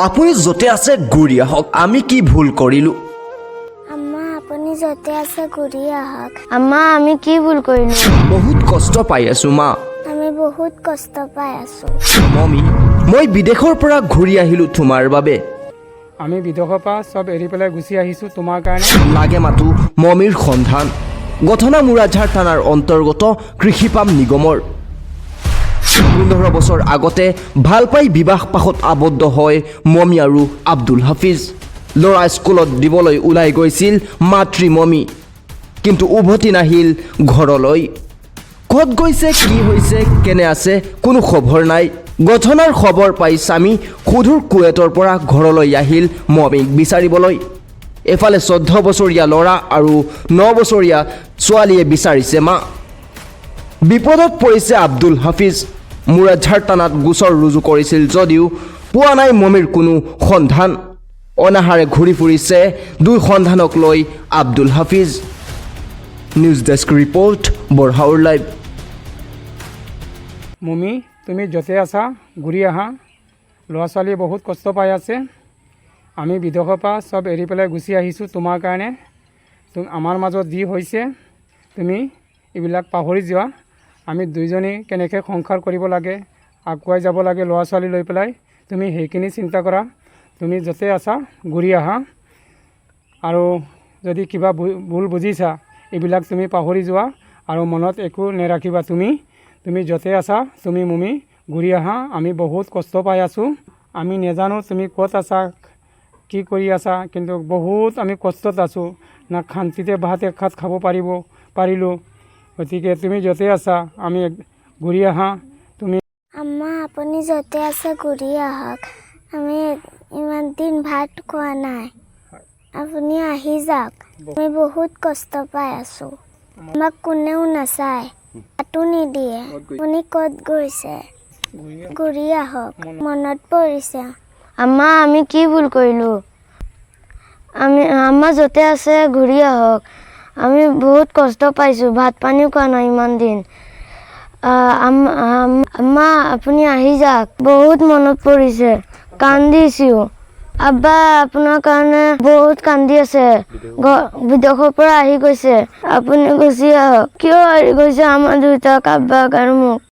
আপুনি য'তে আছে ঘূৰি আহক। আমি কি ভুল কৰিলোঁ? আম্মা আপুনি য'তে আছে ঘূৰি আহক। আম্মা আমি কি ভুল কৰিলো? বহুত কষ্ট পাই আছোঁ মা। আমি বহুত কষ্ট পাই আছো। মমি, মই বিদেশৰ পৰা ঘূৰি আহিলোঁ তোমাৰ বাবে। আমি বিদেশৰ পৰা চব এৰি পেলাই গুচি আহিছোঁ তোমাৰ কাৰণে। লাগে মাথো মমিৰ সন্ধান। গঠনা মুৰাঝাৰ থানাৰ অন্তৰ্গত কৃষি পাম নিগমৰ 15 বছৰ আগতে ভাল পাই বিবাহ পাশত আবদ্ধ হয় মমি আৰু আব্দুল হাফিজ। ল'ৰা স্কুলত দিবলৈ ওলাই গৈছিল মাতৃ মমি, কিন্তু উভতি নাহিল ঘৰলৈ। ক'ত গৈছে, কি হৈছে, কেনে আছে কোনো খবৰ নাই। গঠনাৰ খবৰ পাই স্বামী সুদূৰ কুৱেটৰ পৰা ঘৰলৈ আহিল মমিক বিচাৰিবলৈ। এফালে 14 বছৰীয়া ল'ৰা আৰু 9 বছৰীয়া ছোৱালীয়ে বিচাৰিছে মা। বিপদত পৰিছে আব্দুল হাফিজ। মুৰাঝাৰ থানাত গোচৰ ৰুজু কৰিছিল যদিও পোৱা নাই মমিৰ কোনো সন্ধান। অনাহাৰে ঘূৰি ফুৰিছে দুই সন্ধানক লৈ Abdul Hafiz. News desk report, বৰহাউৰ লাইভ। মমি তুমি য'তে আছা ঘূৰি আহা। ল'ৰা ছোৱালীয়ে বহুত কষ্ট পাই আছে। আমি বিদেশৰ পৰা চব এৰি পেলাই গুচি আহিছোঁ তোমাৰ কাৰণে। আমাৰ মাজত যি হৈছে তুমি এইবিলাক পাহৰি যোৱা। আমি দুইজনী কেনেকৈ সংসাৰ কৰিব লাগে, আগুৱাই যাব লাগে ল'ৰা ছোৱালী লৈ পেলাই, তুমি সেইখিনি চিন্তা কৰা। তুমি য'তে আছা ঘূৰি আহা। আৰু যদি কিবা ভুল বুজিছা এইবিলাক তুমি পাহৰি যোৱা আৰু মনত একো নেৰাখিবা। তুমি য'তে আছা তুমি মমি ঘূৰি আহা। আমি বহুত কষ্ট পাই আছোঁ। আমি নাজানো তুমি ক'ত আছা, কি কৰি আছা, কিন্তু বহুত আমি কষ্টত আছোঁ। না শান্তিতে ভাত এসাঁজ খাব পাৰিলোঁ। গতিকে তুমি য'তে আছা আমি ঘূৰি আহা। আম্মা আপুনি য'তে আছে ঘূৰি আহক। আমি ইমান দিন ভাত খোৱা নাই, আপুনি আহি যাওক। আমি বহুত কষ্ট পাই আছোঁ। আমাক কোনেও নাচায়, ভাতো নিদিয়ে। আপুনি ক'ত গৈছে, ঘূৰি আহক। মনত পৰিছে। আম্মা আমি কি ভুল কৰিলো? আম্মা য'তে আছে ঘূৰি আহক। আমি বহুত কষ্ট পাইছোঁ, ভাত পানীও খোৱা নাই ইমান দিন। আম্মা আপুনি আহি যাওক। বহুত মনত পৰিছে, কান্দিছোঁ। আব্বা আপোনাৰ কাৰণে বহুত কান্দি আছে, বিদেশৰ পৰা আহি গৈছে। আপুনি গুচি আহক। কিয় এৰি গৈছে আমাৰ দুইটাক, আব্বাক আৰু মোক?